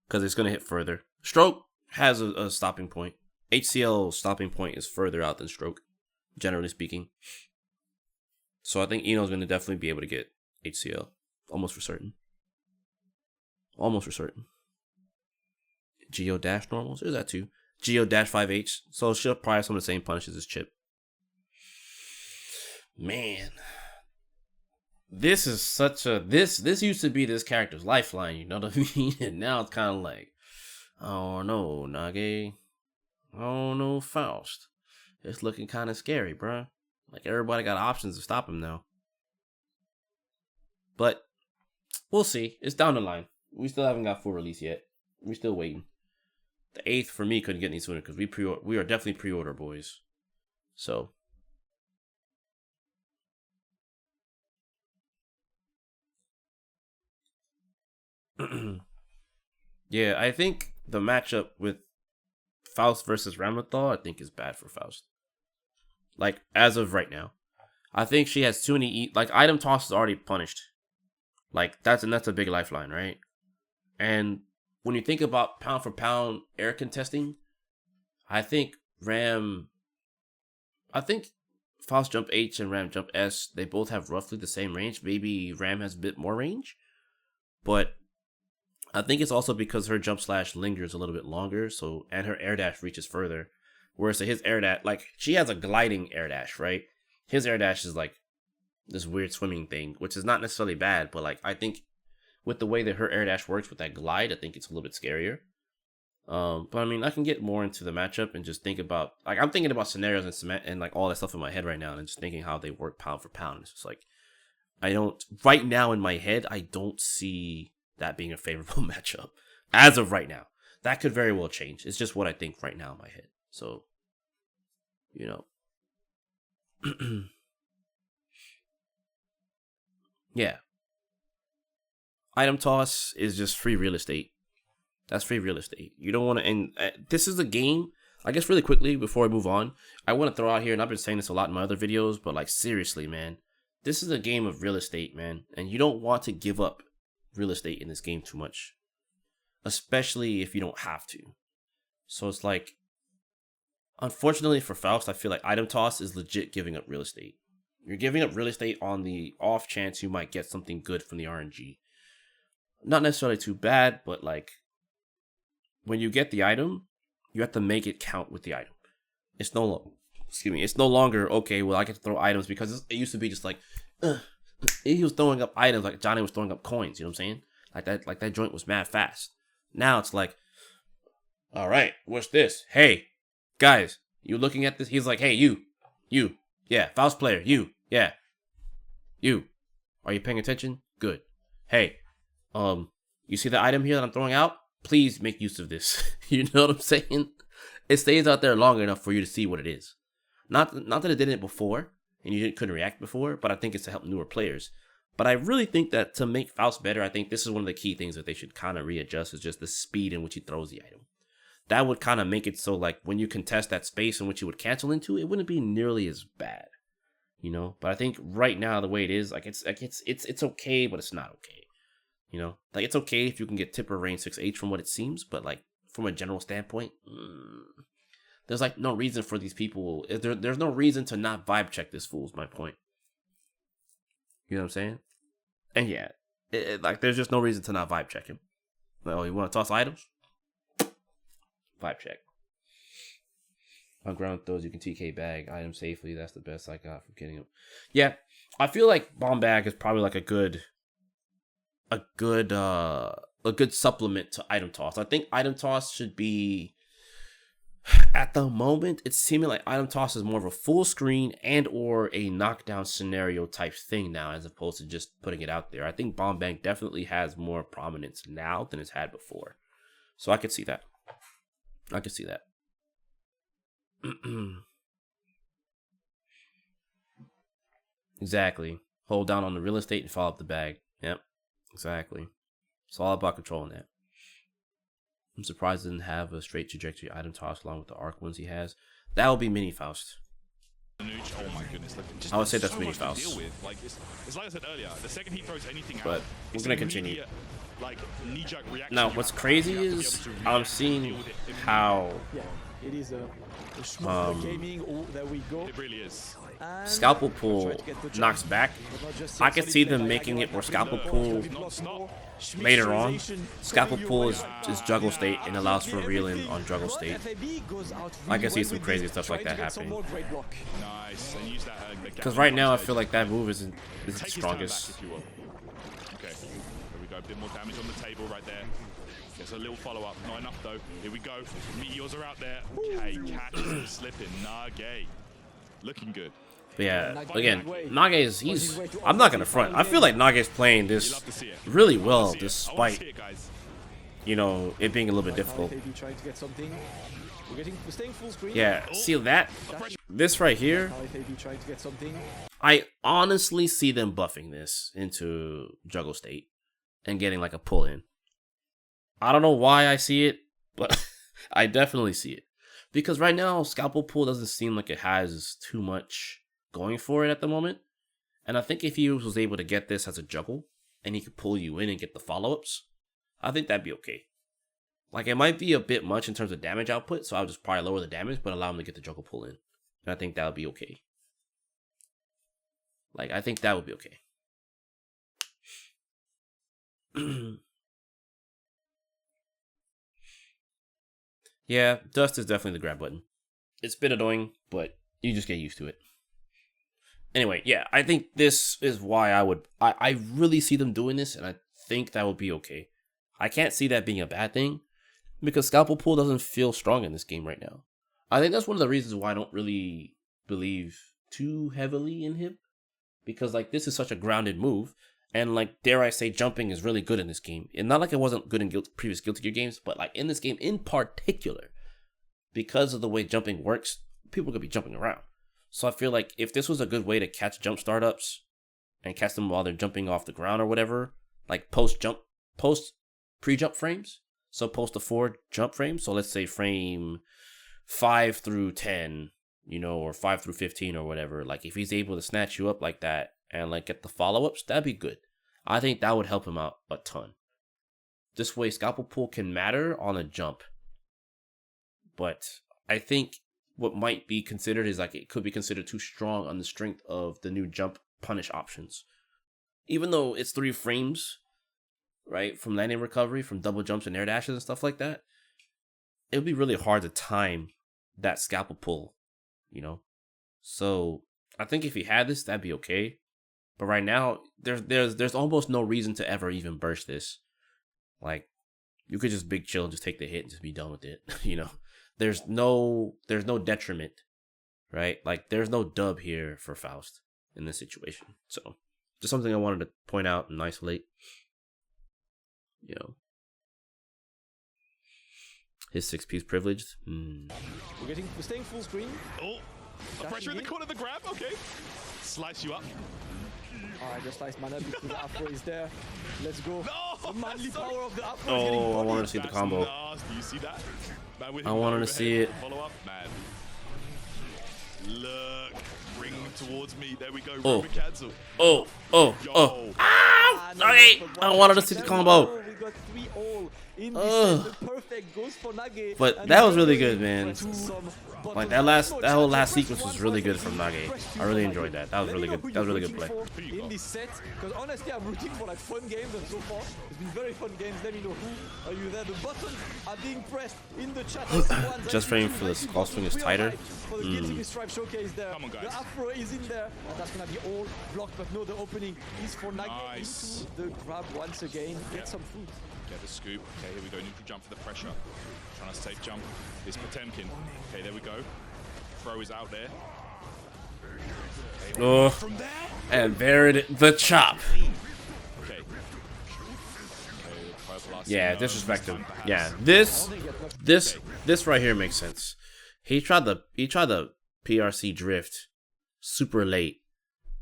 Because it's going to hit further. Stroke has a stopping point. HCL stopping point is further out than stroke. Generally speaking. So I think Eno's going to definitely be able to get HCL. Almost for certain. Geo dash normals. There's that too. Geo dash 5H. So she'll probably have some of the same punishes as Chip. Man. This is such a... This used to be this character's lifeline, you know what I mean? And now it's kind of like... Oh no, Nage. Oh no, Faust. It's looking kind of scary, bruh. Like, everybody got options to stop him now. But... We'll see. It's down the line. We still haven't got full release yet. We're still waiting. The 8th for me couldn't get any sooner because we are definitely pre-order boys. So. Yeah, I think the matchup with Faust versus Ramlethal, I think is bad for Faust. Like, as of right now. I think she has too many... item toss is already punished. Like, that's a big lifeline, right? And when you think about pound for pound air contesting, I think Faust jump H and Ram jump S, they both have roughly the same range. Maybe Ram has a bit more range, but I think it's also because her jump slash lingers a little bit longer, so and her air dash reaches further. Whereas his air dash, like she has a gliding air dash, right? His air dash is like this weird swimming thing, which is not necessarily bad, but like I think with the way that her air dash works with that glide, I think it's a little bit scarier. But I mean, I can get more into the matchup and just think about, like, I'm thinking about scenarios and cement and like all that stuff in my head right now, and just thinking how they work pound for pound. It's just like right now in my head, I don't see that being a favorable matchup as of right now. That could very well change. It's just what I think right now in my head. So, you know, yeah. Item toss is just free real estate. That's free real estate. You don't want to, and this is a game, I guess really quickly before I move on, I want to throw out here, and I've been saying this a lot in my other videos, but like seriously, man, this is a game of real estate, man, and you don't want to give up real estate in this game too much, especially if you don't have to. So it's like, unfortunately for Faust, I feel like item toss is legit giving up real estate. You're giving up real estate on the off chance you might get something good from the RNG. Not necessarily too bad, but like, when you get the item, you have to make it count with the item. It's no longer, okay, well, I get to throw items, because it used to be just like, he was throwing up items like Johnny was throwing up coins, you know what I'm saying? Like that joint was mad fast. Now it's like, all right, what's this? Hey, guys, you looking at this? He's like, hey, you, yeah, Faust player, you. Are you paying attention? Good. Hey, you see the item here that I'm throwing out? Please make use of this. You know what I'm saying? It stays out there long enough for you to see what it is. Not that it didn't before, and you couldn't react before, but I think it's to help newer players. But I really think that to make Faust better, I think this is one of the key things that they should kind of readjust, is just the speed in which he throws the item. That would kind of make it so like when you contest that space in which you would cancel into, it wouldn't be nearly as bad. You know? But I think right now the way it is, like it's okay, but it's not okay. You know, like it's okay if you can get tipper range 6H from what it seems, but like from a general standpoint, there's like no reason for these people. There's no reason to not vibe check this fool, is my point. You know what I'm saying? And yeah, like there's just no reason to not vibe check him. Like, oh, you want to toss items? Vibe check. On ground throws, you can TK bag items safely. That's the best I got from getting him. Yeah, I feel like bomb bag is probably like a good supplement to item toss. I think item toss should be, at the moment, it's seeming like item toss is more of a full screen and or a knockdown scenario type thing now, as opposed to just putting it out there. I think bomb bank definitely has more prominence now than it's had before. So I could see that. Exactly. Hold down on the real estate and follow up the bag. Yep. Exactly. It's all about controlling that. I'm surprised it didn't have a straight trajectory item toss along with the arc ones he has. That would be mini Faust. Oh my goodness! Like, I would say that's mini Faust. Like it's like I said earlier. The second he throws anything out, but we're gonna continue. Like knee-jerk reaction. Now, what's crazy is I'm seeing how it is a smooth gaming. There we go. It really is. Scalpel pull knocks back. I could see them making it where scalpel pull later on. Scalpel pull is juggle state and allows for reeling on juggle state. I can see some crazy stuff like that happening. Nice. Because right now I feel like that move isn't the strongest. Okay, there we go. A bit more damage on the table right there. Gets a little follow-up. Not enough though. Here we go. Meteors are out there. Okay, catches the slipping. Nage. Looking good. But yeah, again, Nage is, I'm not gonna front. I feel like Nage is playing this really well, despite, you know, it being a little bit difficult. Yeah, see that? This right here, I honestly see them buffing this into juggle state and getting like a pull in. I don't know why I see it, but I definitely see it. Because right now, scalpel pull doesn't seem like it has too much going for it at the moment. And I think if he was able to get this as a juggle and he could pull you in and get the follow-ups, I think that'd be okay. Like, it might be a bit much in terms of damage output, so I'll just probably lower the damage but allow him to get the juggle pull in. And I think that would be okay. Like, I think that would be okay. Yeah, dust is definitely the grab button. It's been annoying, but you just get used to it. Anyway, yeah, I think this is why I really see them doing this, and I think that would be okay. I can't see that being a bad thing, because Scalpel Pool doesn't feel strong in this game right now. I think that's one of the reasons why I don't really believe too heavily in him, because like this is such a grounded move, and like dare I say, jumping is really good in this game. And not like it wasn't good in previous Guilty Gear games, but like in this game in particular, because of the way jumping works, people could be jumping around. So I feel like if this was a good way to catch jump startups and catch them while they're jumping off the ground or whatever, like post pre-jump frames. So post the 4 jump frames. So let's say frame 5 through 10, you know, or 5 through 15 or whatever. Like if he's able to snatch you up like that and like get the follow-ups, that'd be good. I think that would help him out a ton. This way Scalpel Pull can matter on a jump. But I think what might be considered is like it could be considered too strong on the strength of the new jump punish options. Even though it's 3 frames, right, from landing recovery, from double jumps and air dashes and stuff like that, it would be really hard to time that Scalpel Pull, you know? So I think if he had this, that'd be okay. But right now, there's almost no reason to ever even burst this. Like, you could just big chill and just take the hit and just be done with it, you know? There's no detriment, right? Like, there's no dub here for Faust in this situation. So, just something I wanted to point out and isolate. You know, his 6-piece privileged. We're staying full screen. Oh, a pressure in the corner of the grab. Okay, slice you up. Alright, just slice mana because the Afro is there. Let's go. No, the manly power of the Afro. Oh, I wanted to see the combo. Do you see that? I wanted to see it. Follow up, man. Look, bring towards me. There we go. ShinKensou. Oh. Ah! Sorry, I wanted to see the combo. We got 3 all in this set. The perfect goes for Nage. But that was really good, man. Like that whole last sequence was really good from Nage. I really enjoyed that. That was really good. That was really good play. In this set, because honestly, I'm rooting for like fun games, and so far it's been very fun games. Let me know who are you there. The buttons are being pressed in the chat. Just frame for the skull swing is tighter. For the Guilty Gear Stripe showcase there. Come on, guys. The Afro is in there, and that's gonna be all blocked. But no, the opening is for Nage Nice. into the grab once again. Get some food. Get the scoop. Okay, here we go. Neutral jump for the pressure. Trying to safe jump. It's Potemkin. Okay, there we go. Throw is out there. Oh, From there. and buried the chop. Okay. Yeah, disrespectful. Yeah, this right here makes sense. He tried the PRC drift super late,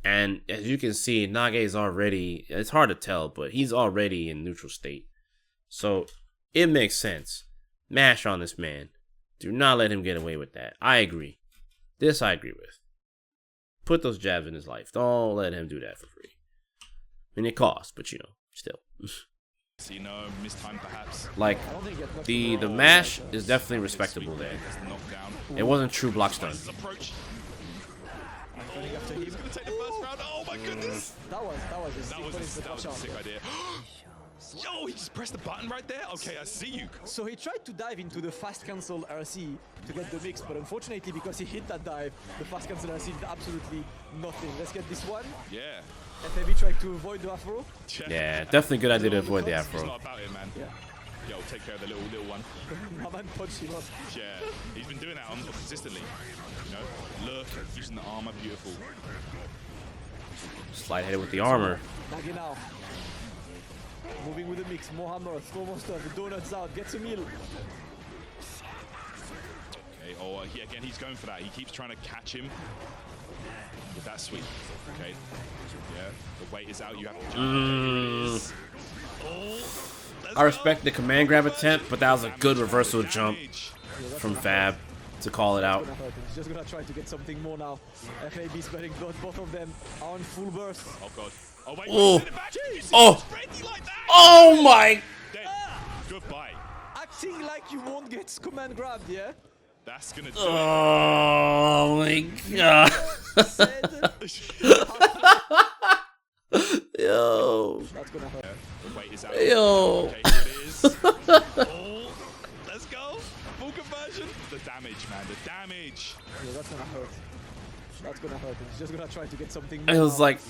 and as you can see, Nage is already. It's hard to tell, but he's already in neutral state. So it makes sense. Mash on this man. Do not let him get away with that. I agree. This I agree with. Put those jabs in his life. Don't let him do that for free. I mean, it costs, but you know, still. So, you know, mistime perhaps. Like, the mash is definitely respectable there. It wasn't true block stun. Approach. He's gonna take the first round. Oh my goodness. That was a sick idea. Yo, he just pressed the button right there. Okay, I see you. So he tried to dive into the fast cancel RC to get the mix, but unfortunately, because he hit that dive, the fast cancel RC did absolutely nothing. Let's get this one. Yeah. FAB tried to avoid the Afro. Yeah, definitely good idea to avoid the It's Afro. not about it, man. Yeah. Yo, take care of the little one. My man punched him up. Yeah, he's been doing that consistently. You know, look, using the armor, beautiful. Slide headed with the armor. Nage now. Moving with the mix, more hammer, slow monster, the donuts out, gets a meal. Okay, he's going for that. He keeps trying to catch him with that sweep. Okay, yeah, the weight is out, you have to jump. I respect the command grab attempt, but that was a good reversal jump from Fab to call it out. He's just gonna try to get something more now. FAB is betting both of them are on full burst. Oh god. Oh wait, Oh. send it back. Oh. Like that. Oh my! Dead. Goodbye. Acting like you won't get command grabbed, yeah? That's gonna do Oh my god. Yo. That's gonna hurt. The weight is out. Yo. Okay, here it is. Oh, let's go. Full conversion. The damage, man. The damage. Yeah, that's gonna hurt. That's gonna hurt. He's just gonna try to get something. It was like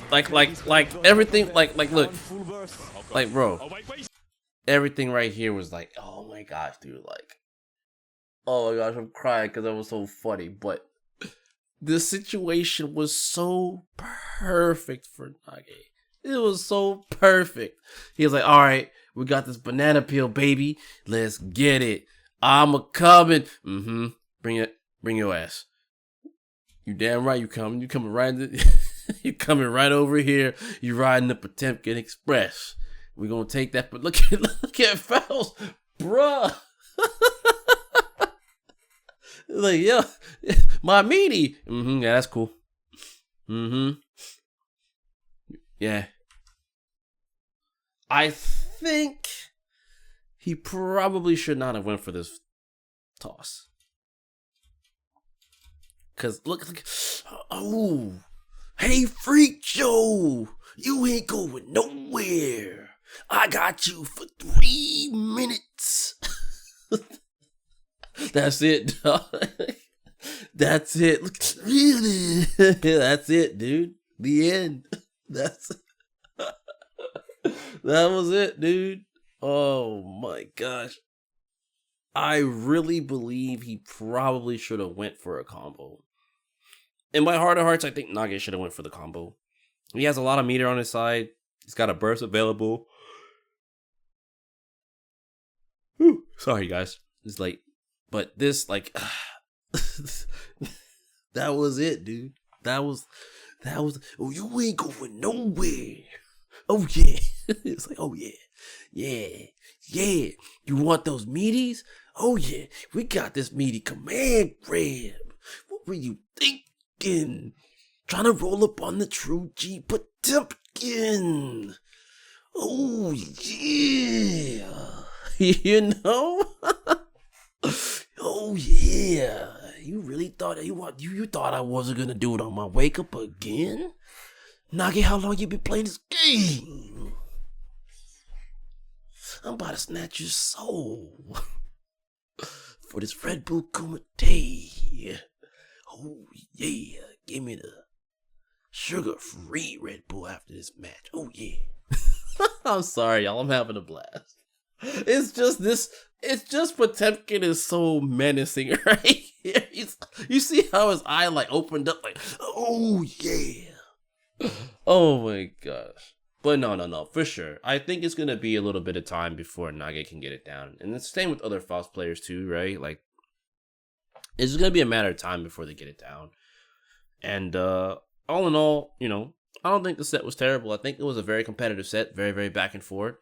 everything, like look, Full burst. Oh, God. like bro, Oh, wait. everything right here was like, oh my gosh, dude, like, oh my gosh, I'm crying because that was so funny. But the situation was so perfect for Nage. It was so perfect. He was like, all right, we got this banana peel, baby. Let's get it. I'm a-coming. Bring your ass. You damn right you coming. You coming right you coming right over here. You riding the Potemkin Express. We gonna take that, but look at Faust, bruh. Like, yeah, my meaty. Yeah, that's cool. Yeah. I think he probably should not have went for this toss. Cause look, oh, hey Freak Joe, you ain't going nowhere. I got you for 3 minutes. That's it, dog. That's it. Look, really, that's it, dude. The end. That was it, dude. Oh my gosh. I really believe he probably should have went for a combo. In my heart of hearts, I think Nage should have went for the combo. He has a lot of meter on his side. He's got a burst available. Whew. Sorry, guys. It's late. But this, like, that was it, dude. That was, oh, you ain't going nowhere. Oh, yeah. It's like, oh, yeah. You want those meaties? Oh, yeah. We got this meaty command grab. What were you thinking? Trying to roll up on the true G Potemkin. Oh, yeah. You know? Oh, yeah. You really thought you thought I wasn't gonna do it on my wake up again? Nage, how long you been playing this game? I'm about to snatch your soul for this RedBull Kumite. Oh yeah, give me the sugar-free Red Bull after this match. Oh yeah. I'm sorry, y'all. I'm having a blast. It's just Potemkin is so menacing right here. You see how his eye like opened up like, oh yeah. Oh my gosh. But no, for sure. I think it's gonna be a little bit of time before Nage can get it down. And it's the same with other Faust players too, right? Like, it's gonna be a matter of time before they get it down. And all in all, you know, I don't think the set was terrible. I think it was a very competitive set, very, very back and forth.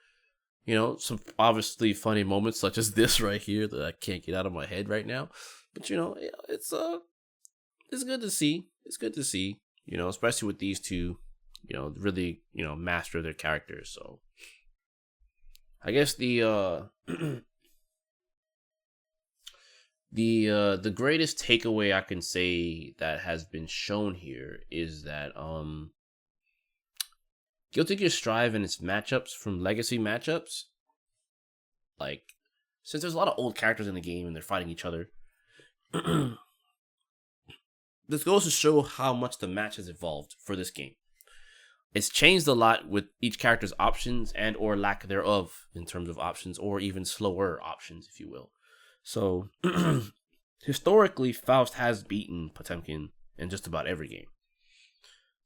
You know, some obviously funny moments such as this right here that I can't get out of my head right now. But you know, it's good to see. It's good to see, you know, especially with these two, you know, really, you know, master their characters. So I guess the greatest takeaway I can say that has been shown here is that Guilty Gear Strive and its matchups from legacy matchups, like, since there's a lot of old characters in the game and they're fighting each other, this goes to show how much the match has evolved for this game. It's changed a lot with each character's options and or lack thereof in terms of options, or even slower options, if you will. So, historically, Faust has beaten Potemkin in just about every game.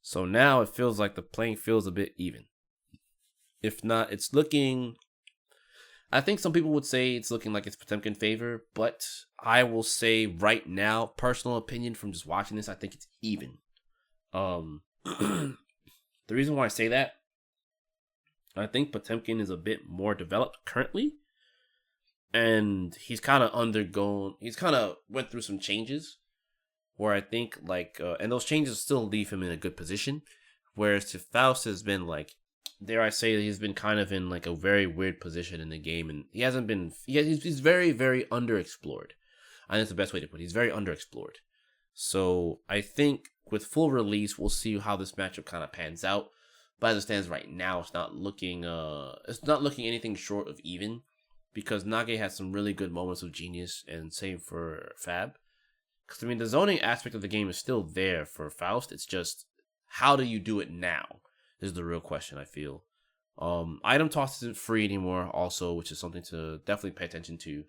So now it feels like the playing field's a bit even. If not, it's looking... I think some people would say it's looking like it's Potemkin favor, but I will say right now, personal opinion from just watching this, I think it's even. The reason why I say that, I think Potemkin is a bit more developed currently. And he's kind of went through some changes where I think like, and those changes still leave him in a good position. Whereas to Faust has been like, dare I say, he's been kind of in like a very weird position in the game. And he's very, very underexplored. I think that's the best way to put it. He's very underexplored. So I think with full release, we'll see how this matchup kind of pans out. But as it stands right now, it's not looking anything short of even, because Nage has some really good moments of genius, and same for Fab. Because I mean, the zoning aspect of the game is still there for Faust. It's just, how do you do it now is the real question, I feel. Item toss isn't free anymore also, which is something to definitely pay attention to.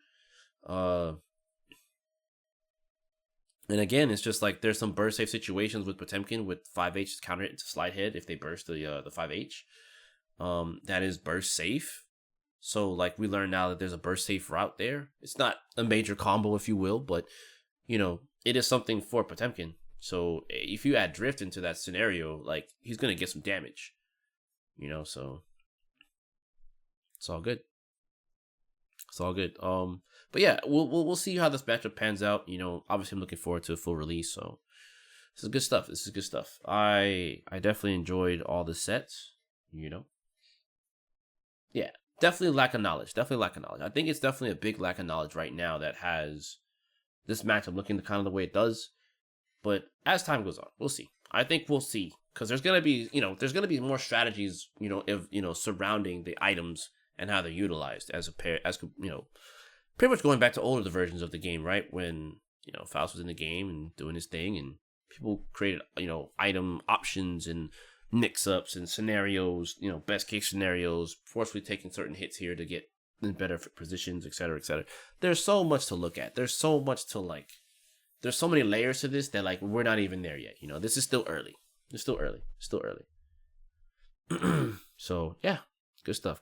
And again, it's just like there's some burst safe situations with Potemkin with 5H counter it into slide head if they burst the 5H. That is burst safe. So like we learned now that there's a burst safe route there. It's not a major combo, if you will, but you know, it is something for Potemkin. So if you add drift into that scenario, like he's gonna get some damage. You know, so it's all good. It's all good. But yeah, we'll see how this matchup pans out. You know, obviously I'm looking forward to a full release. So this is good stuff. This is good stuff. I definitely enjoyed all the sets. You know, yeah, definitely lack of knowledge. I think it's definitely a big lack of knowledge right now that has this matchup looking kind of the way it does. But as time goes on, we'll see. I think we'll see, because there's gonna be more strategies, surrounding the items and how they're utilized as pretty much going back to older versions of the game, right? When, Faust was in the game and doing his thing, and people created, item options and mix-ups and scenarios, best case scenarios, forcefully taking certain hits here to get in better positions, etc., etc. There's so much to look at. There's so much to there's so many layers to this that we're not even there yet. This is still early. It's still early. So yeah, good stuff.